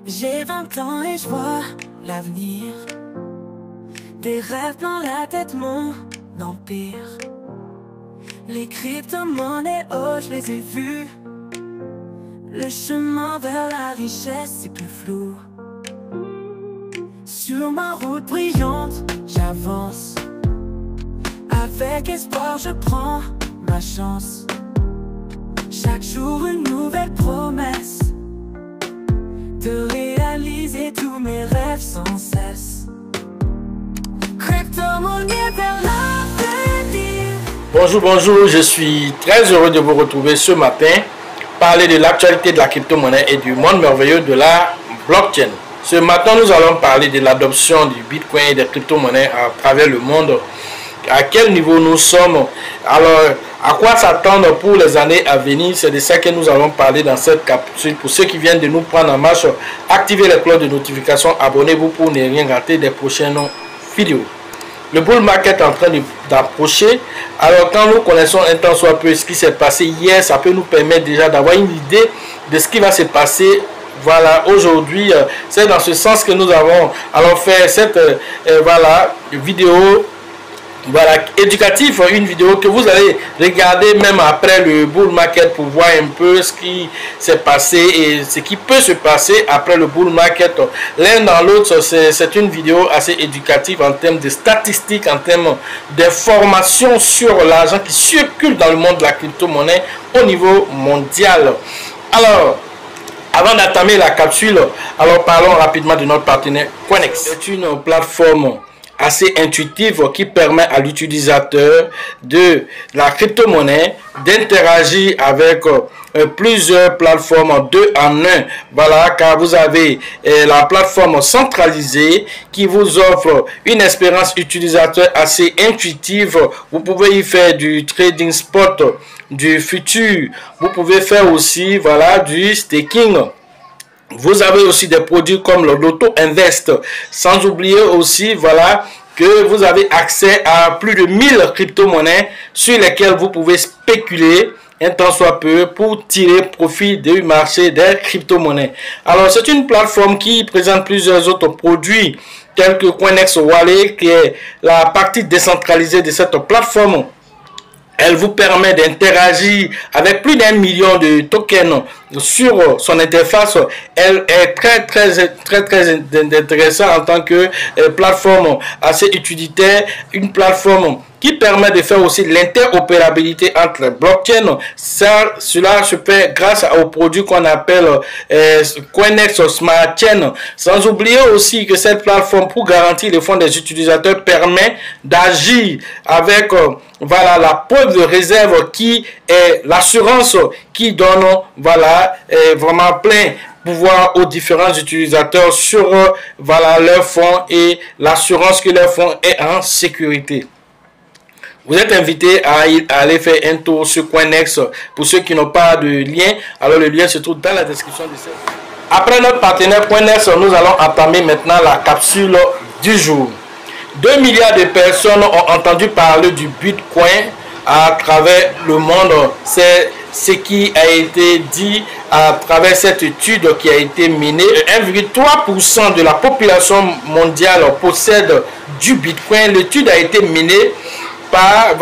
J'ai 20 ans et je vois l'avenir. Des rêves dans la tête, mon empire. Les crypto-monnaies, oh je les ai vues. Le chemin vers la richesse c'est plus flou. Sur ma route brillante, j'avance. Avec espoir je prends ma chance. Chaque jour une nouvelle promesse de réaliser tous mes rêves sans cesse. Crypto-monnaie vers l'avenir. Bonjour, je suis très heureux de vous retrouver ce matin, parler de l'actualité de la crypto-monnaie et du monde merveilleux de la blockchain. Ce matin, nous allons parler de l'adoption du Bitcoin et des crypto-monnaies à travers le monde. À quel niveau nous sommes, alors à quoi s'attendre pour les années à venir, c'est de ça que nous allons parler dans cette capsule. Pour ceux qui viennent de nous prendre en marche, activez les cloches de notification, abonnez-vous pour ne rien rater des prochaines vidéos. Le bull market est en train d'approcher. Alors quand nous connaissons un temps soit peu ce qui s'est passé hier, ça peut nous permettre déjà d'avoir une idée de ce qui va se passer. Voilà, aujourd'hui, c'est dans ce sens que nous avons alors fait cette vidéo. Voilà, éducatif, une vidéo que vous allez regarder même après le bull market pour voir un peu ce qui s'est passé et ce qui peut se passer après le bull market. L'un dans l'autre, c'est une vidéo assez éducative en termes de statistiques, en termes d'informations sur l'argent qui circule dans le monde de la crypto-monnaie au niveau mondial. Alors, avant d'entamer la capsule, alors parlons rapidement de notre partenaire Coinex. C'est une plateforme assez intuitive qui permet à l'utilisateur de la crypto-monnaie d'interagir avec plusieurs plateformes 2 en 1. Voilà, car vous avez la plateforme centralisée qui vous offre une expérience utilisateur assez intuitive. Vous pouvez y faire du trading spot, du futur. Vous pouvez faire aussi du staking. Vous avez aussi des produits comme le Loto Invest. Sans oublier aussi, que vous avez accès à plus de 1000 crypto-monnaies sur lesquelles vous pouvez spéculer un temps soit peu pour tirer profit du marché des crypto-monnaies. Alors, c'est une plateforme qui présente plusieurs autres produits tels que Coinex Wallet, qui est la partie décentralisée de cette plateforme. Elle vous permet d'interagir avec plus d'1 million de tokens sur son interface. Elle est très intéressante en tant que plateforme assez utilitaire, une plateforme qui permet de faire aussi l'interopérabilité entre les blockchains. Cela se fait grâce aux produits qu'on appelle Coinex Smart Chain. Sans oublier aussi que cette plateforme, pour garantir les fonds des utilisateurs, permet d'agir avec la preuve de réserve qui est l'assurance qui donne vraiment plein pouvoir aux différents utilisateurs sur leurs fonds et l'assurance que leur fonds est en sécurité. Vous êtes invité à aller faire un tour sur Coinex. Pour ceux qui n'ont pas de lien, alors le lien se trouve dans la description de cette vidéo. Après notre partenaire Coinex, nous allons entamer maintenant la capsule du jour. 2 milliards de personnes ont entendu parler du Bitcoin à travers le monde. C'est ce qui a été dit à travers cette étude qui a été menée. 1,3% de la population mondiale possède du Bitcoin. L'étude a été menée par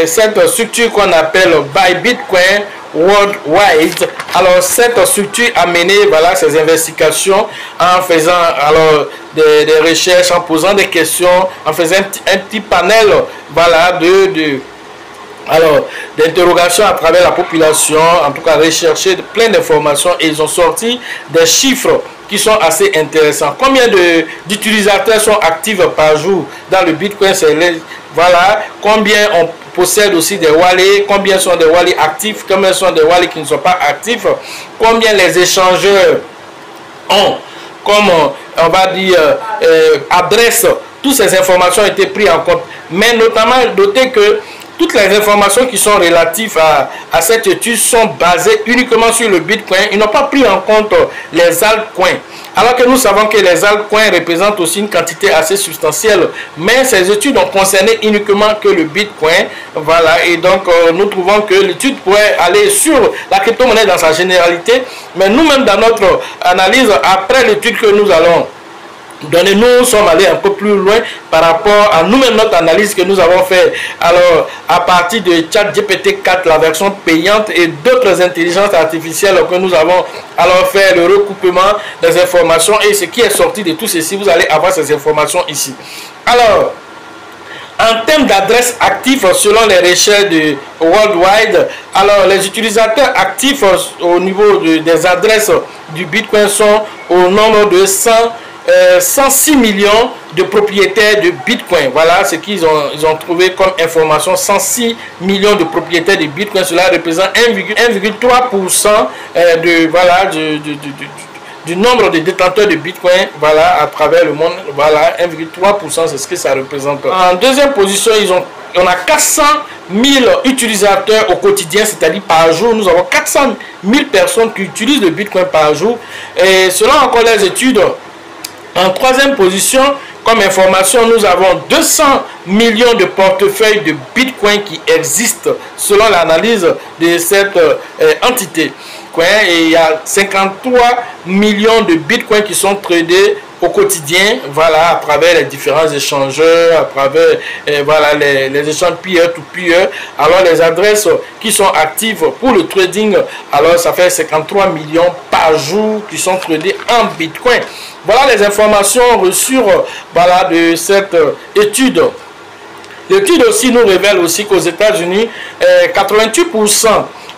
cette structure qu'on appelle Buy Bitcoin Worldwide. Alors cette structure a mené ses investigations en faisant des recherches, en posant des questions, en faisant un petit panel d'interrogations à travers la population, en tout cas rechercher plein d'informations, et ils ont sorti des chiffres qui sont assez intéressants. Combien d'utilisateurs sont actifs par jour dans le Bitcoin? Combien on possède aussi des wallets, combien sont des wallets actifs, combien sont des wallets qui ne sont pas actifs, combien les échangeurs ont, comme on va dire, adresse. Toutes ces informations ont été prises en compte. Mais notamment, notez que toutes les informations qui sont relatives à cette étude sont basées uniquement sur le Bitcoin. Ils n'ont pas pris en compte les altcoins. Alors que nous savons que les altcoins représentent aussi une quantité assez substantielle. Mais ces études ont concerné uniquement que le Bitcoin. Voilà, et donc nous trouvons que l'étude pourrait aller sur la crypto-monnaie dans sa généralité. Mais nous-mêmes, dans notre analyse, après l'étude que nous allons donner, nous sommes allés un peu plus loin par rapport à nous-mêmes, notre analyse que nous avons fait. Alors, à partir de ChatGPT 4, la version payante et d'autres intelligences artificielles que nous avons alors fait le recoupement des informations et ce qui est sorti de tout ceci, vous allez avoir ces informations ici. Alors, en termes d'adresses actives, selon les recherches de Worldwide, alors les utilisateurs actifs au niveau des adresses du Bitcoin sont au nombre de 106 millions de propriétaires de Bitcoin. Voilà ce qu'ils ont trouvé comme information. 106 millions de propriétaires de Bitcoin. Cela représente 1,3% du nombre de détenteurs de Bitcoin, voilà, à travers le monde. Voilà, 1,3%, c'est ce que ça représente. En deuxième position, on a 400 000 utilisateurs au quotidien, c'est-à-dire par jour. Nous avons 400 000 personnes qui utilisent le Bitcoin par jour. Et selon encore les études, en troisième position, comme information, nous avons 200 millions de portefeuilles de Bitcoin qui existent selon l'analyse de cette entité. Et il y a 53 millions de Bitcoin qui sont tradés au quotidien, voilà, à travers les différents échangeurs, à travers voilà, les échanges peer-to-peer. Alors les adresses qui sont actives pour le trading, alors ça fait 53 millions par jour qui sont tradés en Bitcoin. Voilà les informations reçues voilà, de cette étude. L'étude aussi nous révèle aussi qu'aux États-Unis, 88%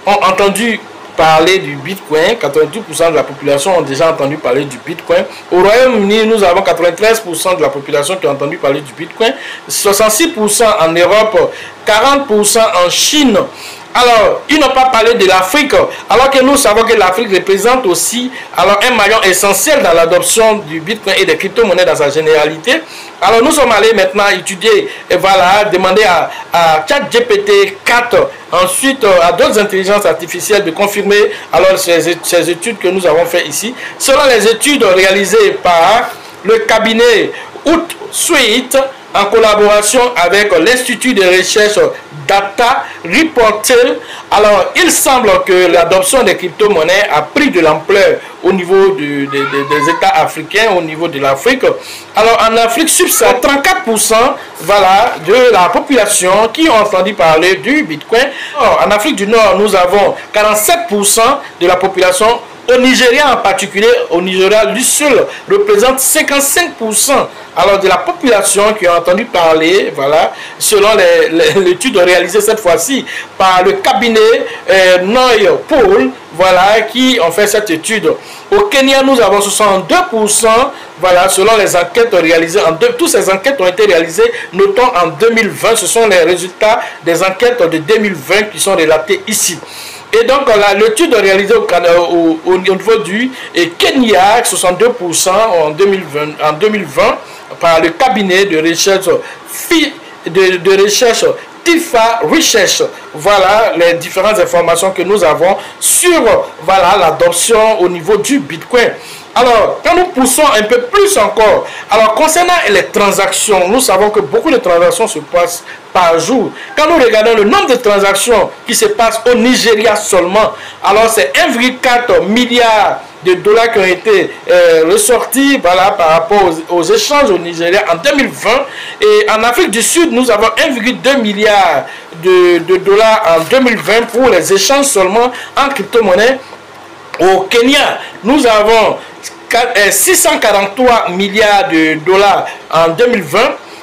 ont entendu parler du Bitcoin. 88% de la population ont déjà entendu parler du Bitcoin. Au Royaume-Uni, nous avons 93% de la population qui a entendu parler du Bitcoin. 66% en Europe, 40% en Chine. Alors, ils n'ont pas parlé de l'Afrique, alors que nous savons que l'Afrique représente aussi alors, un maillon essentiel dans l'adoption du Bitcoin et des crypto-monnaies dans sa généralité. Alors, nous sommes allés maintenant étudier et voilà, demander à ChatGPT 4, ensuite à d'autres intelligences artificielles de confirmer alors ces études que nous avons fait ici. Selon les études réalisées par le cabinet Outsuite, en collaboration avec l'Institut de recherche Data Reporting, alors il semble que l'adoption des crypto-monnaies a pris de l'ampleur au niveau des États africains, au niveau de l'Afrique. Alors en Afrique subsaharienne, 34% voilà, de la population qui ont entendu parler du Bitcoin. Alors, en Afrique du Nord, nous avons 47% de la population. Au Nigeria en particulier, au Nigeria, lui seul représente 55% alors de la population qui a entendu parler, voilà, selon l'étude réalisée cette fois-ci par le cabinet Noy Paul, voilà, qui ont fait cette étude. Au Kenya, nous avons 62%, voilà, selon les enquêtes réalisées toutes ces enquêtes ont été réalisées, notons en 2020, ce sont les résultats des enquêtes de 2020 qui sont relatés ici. Et donc, l'étude réalisée au niveau du Kenya, 62% en 2020, par le cabinet de recherche Tifa Research. Voilà les différentes informations que nous avons sur voilà, l'adoption au niveau du Bitcoin. Alors, quand nous poussons un peu plus encore, alors concernant les transactions, nous savons que beaucoup de transactions se passent par jour. Quand nous regardons le nombre de transactions qui se passent au Nigeria seulement, alors c'est 1,4 milliard de dollars qui ont été ressortis voilà, par rapport aux échanges au Nigeria en 2020. Et en Afrique du Sud, nous avons 1,2 milliard de dollars en 2020 pour les échanges seulement en crypto-monnaie. Au Kenya, nous avons 643 milliards de dollars en 2020.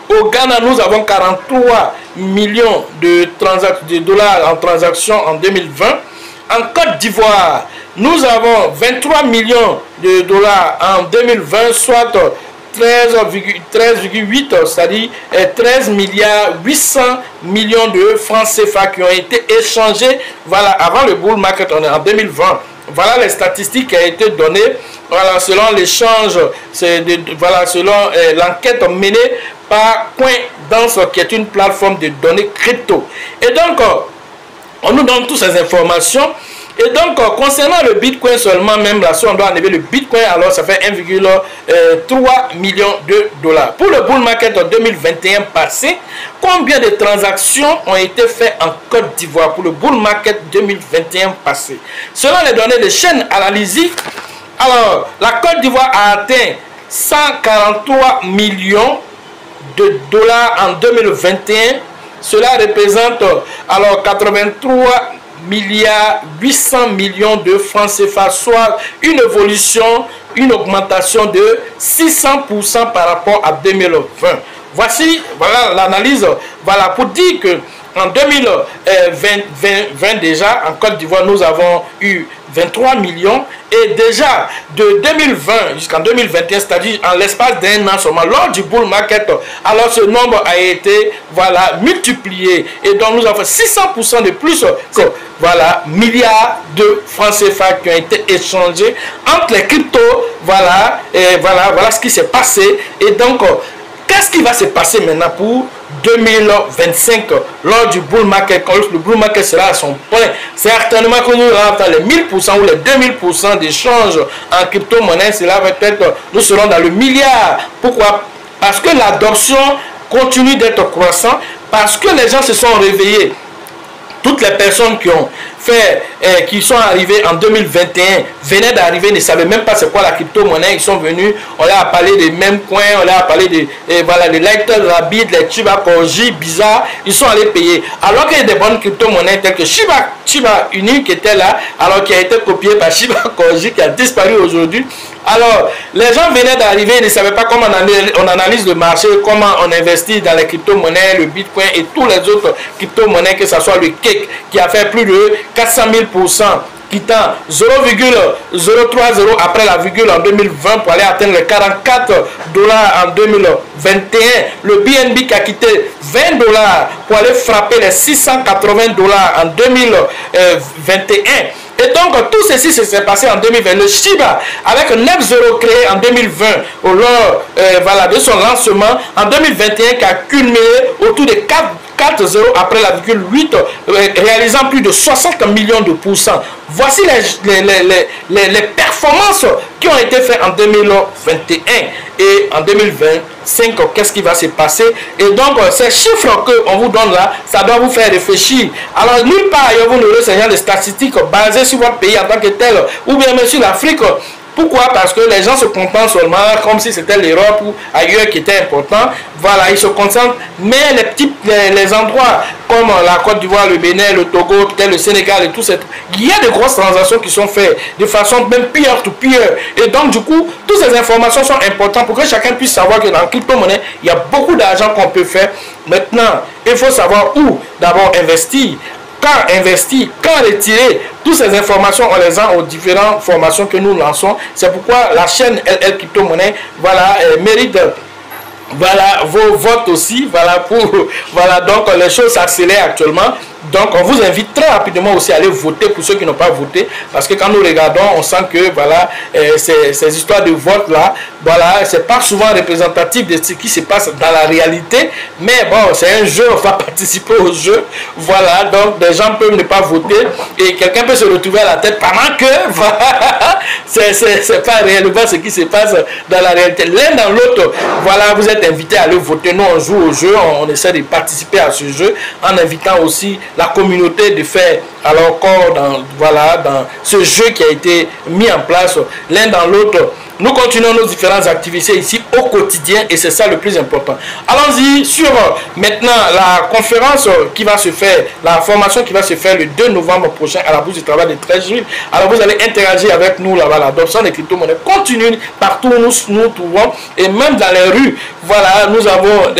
Au Ghana, nous avons 43 millions de dollars en transactions en 2020. En Côte d'Ivoire, nous avons 23 millions de dollars en 2020, soit 13,8, c'est-à-dire 13 milliards 800 millions de francs CFA qui ont été échangés voilà, avant le bull market en 2020. Voilà les statistiques qui ont été données voilà, selon l'échange, voilà, selon l'enquête menée par Coindance, qui est une plateforme de données crypto. Et donc, on nous donne toutes ces informations. Et donc, concernant le Bitcoin seulement, même là, si on doit enlever le Bitcoin, alors ça fait 1,3 million de dollars. Pour le bull market en 2021 passé, combien de transactions ont été faites en Côte d'Ivoire pour le bull market 2021 passé? Selon les données de chaîne Analysis, alors la Côte d'Ivoire a atteint 143 millions de dollars en 2021. Cela représente alors 83 milliards 800 millions de francs CFA, soit une évolution, une augmentation de 600% par rapport à 2020. Voici, voilà l'analyse, voilà, pour dire que en 2020 déjà, en Côte d'Ivoire, nous avons eu 23 millions et déjà de 2020 jusqu'en 2021, c'est-à-dire en l'espace d'un an seulement, lors du bull market, alors ce nombre a été, voilà, multiplié et donc nous avons 600% de plus que, voilà, milliards de francs CFA qui ont été échangés entre les cryptos, voilà, et voilà ce qui s'est passé. Et donc, qu'est-ce qui va se passer maintenant pour 2025 lors du bull market? Quand le bull market sera à son point, certainement que nous aurons dans les 1000% ou les 2000% d'échanges en crypto-monnaie. Cela va être, nous serons dans le milliard. Pourquoi? Parce que l'adoption continue d'être croissante, parce que les gens se sont réveillés. Toutes les personnes qui ont fait, qui sont arrivées en 2021, venaient d'arriver, ne savaient même pas c'est quoi la crypto-monnaie. Ils sont venus, on leur a parlé des mêmes coins, on leur a parlé de, voilà, les Lighter Rabbit, les Shiba Koji, bizarre, ils sont allés payer. Alors qu'il y a des bonnes crypto-monnaies telles que Shiba Inu qui était là, alors qui a été copié par Shiba Koji qui a disparu aujourd'hui. Alors, les gens venaient d'arriver, ils ne savaient pas comment on analyse le marché, comment on investit dans les crypto-monnaies, le Bitcoin et tous les autres crypto-monnaies, que ce soit le Cake qui a fait plus de 400 000%, quittant 0,030 après la virgule en 2020 pour aller atteindre les 44 dollars en 2021. Le BNB qui a quitté 20 dollars pour aller frapper les 680 dollars en 2021. Et donc, tout ceci s'est passé en 2020. Le Shiba, avec 9 créé en 2020, lors voilà, de son lancement, en 2021, qui a culminé autour de 4,0 après la virgule 8, réalisant plus de 60 millions de pourcents. Voici les performances qui ont été faites en 2021 et en 2025. Qu'est-ce qui va se passer? Et donc, ces chiffres qu'on vous donne là, ça doit vous faire réfléchir. Alors, nulle part ailleurs, vous n'aurez ce genre de statistiques basées sur votre pays en tant que tel, ou bien même sur l'Afrique. Pourquoi? Parce que les gens se contentent seulement comme si c'était l'Europe ou ailleurs qui était important. Voilà, ils se concentrent. Mais les endroits comme la Côte d'Ivoire, le Bénin, le Togo, peut-être le Sénégal et tout ça, il y a de grosses transactions qui sont faites de façon même peer-to-peer. Et donc, du coup, toutes ces informations sont importantes pour que chacun puisse savoir que dans la crypto-monnaie, il y a beaucoup d'argent qu'on peut faire. Maintenant, il faut savoir où d'abord investir. Quand investir, quand retirer, toutes ces informations, on les a aux différentes formations que nous lançons. C'est pourquoi la chaîne LL Crypto Monnaie, voilà, mérite, voilà, vos votes aussi, voilà, voilà, donc les choses s'accélèrent actuellement. Donc, on vous invite très rapidement aussi à aller voter pour ceux qui n'ont pas voté. Parce que quand nous regardons, on sent que, voilà, ces histoires de vote là, voilà, c'est pas souvent représentatif de ce qui se passe dans la réalité. Mais bon, c'est un jeu, on va participer au jeu. Voilà, donc des gens peuvent ne pas voter. Et quelqu'un peut se retrouver à la tête pendant que, voilà, c'est pas réellement ce qui se passe dans la réalité. L'un dans l'autre, voilà, vous êtes invités à aller voter. Nous, on joue au jeu, on essaie de participer à ce jeu en invitant aussi la communauté de faire alors corps dans, voilà, dans ce jeu qui a été mis en place l'un dans l'autre. Nous continuons nos différentes activités ici au quotidien et c'est ça le plus important. Allons-y sur maintenant la conférence qui va se faire, la formation qui va se faire le 2 novembre prochain à la Bourse du Travail de 13 juillet. Alors vous allez interagir avec nous là-bas, l'adoption des crypto-monnaies continue partout où nous trouvons et même dans les rues. Voilà, nous avons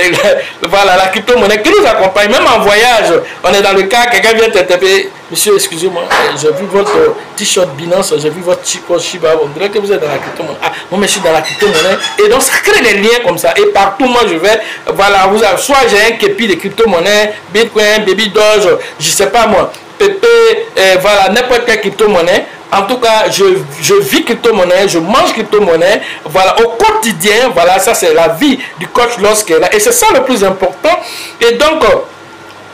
voilà, la crypto-monnaie qui nous accompagne, même en voyage. On est dans le cas, quelqu'un vient te taper. Monsieur, excusez-moi, j'ai vu votre t-shirt Binance, j'ai vu votre Chico Shiba, on dirait que vous êtes dans la crypto-monnaie. Ah, moi, je suis dans la crypto-monnaie. Et donc, ça crée des liens comme ça. Et partout, moi, je vais, voilà, vous avez, soit j'ai un képi de crypto-monnaie, Bitcoin, Baby Doge, je sais pas moi, PP, voilà, n'importe quelle crypto-monnaie. En tout cas, je vis crypto-monnaie, je mange crypto-monnaie, voilà, au quotidien, voilà, ça c'est la vie du coach lorsqu'il est là. Et c'est ça le plus important. Et donc,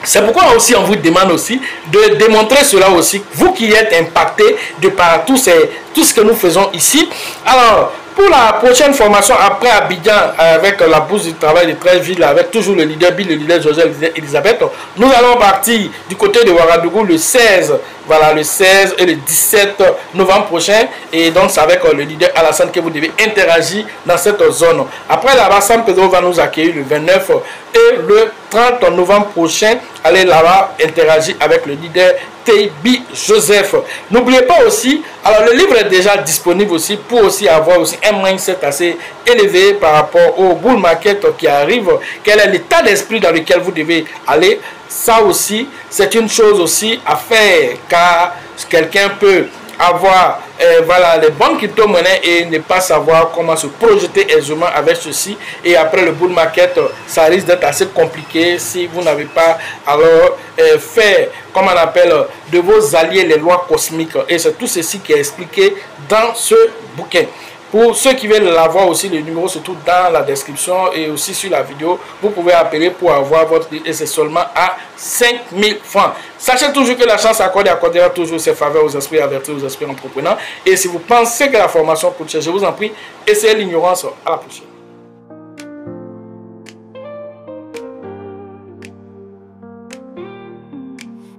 C'est pourquoi aussi on vous demande aussi de démontrer cela aussi, vous qui êtes impactés de par tout ce que nous faisons ici. Alors, pour la prochaine formation après Abidjan, avec la bourse du travail de 13 villes, avec toujours le leader Bill, le leader Joseph Elisabeth, nous allons partir du côté de Ouagadougou le 16, voilà, le 16 et le 17 novembre prochain. Et donc, c'est avec le leader Alassane que vous devez interagir dans cette zone. Après, là-bas, San Pedro va nous accueillir le 29 et le 30 novembre prochain. Allez là-bas interagir avec le leader Teibi Joseph. N'oubliez pas aussi, alors le livre est déjà disponible aussi pour aussi avoir aussi un mindset assez élevé par rapport au bull market qui arrive. Quel est l'état d'esprit dans lequel vous devez aller? Ça aussi, c'est une chose aussi à faire, car quelqu'un peut avoir voilà, les bonnes crypto-monnaies et ne pas savoir comment se projeter aisément avec ceci. Et après le bull market, ça risque d'être assez compliqué si vous n'avez pas alors fait, comme on appelle, de vos alliés les lois cosmiques. Et c'est tout ceci qui est expliqué dans ce bouquin. Pour ceux qui veulent l'avoir aussi, le numéro se trouve dans la description et aussi sur la vidéo. Vous pouvez appeler pour avoir votre livre et c'est seulement à 5000 francs. Sachez toujours que la chance accordera toujours ses faveurs aux esprits avertis, aux esprits entrepreneurs. Et si vous pensez que la formation coûte cher, je vous en prie, essayez l'ignorance. À la prochaine.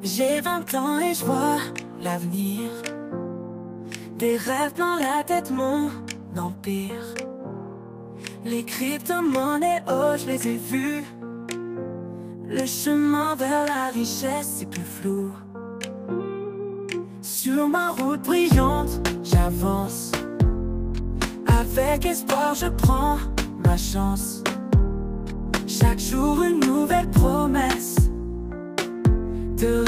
J'ai 20 ans et je vois l'avenir. Des rêves dans la tête, mon empire. Les crypto-monnaies, oh, je les ai vus. Le chemin vers la richesse est plus flou. Sur ma route brillante, j'avance. Avec espoir, je prends ma chance. Chaque jour, une nouvelle promesse de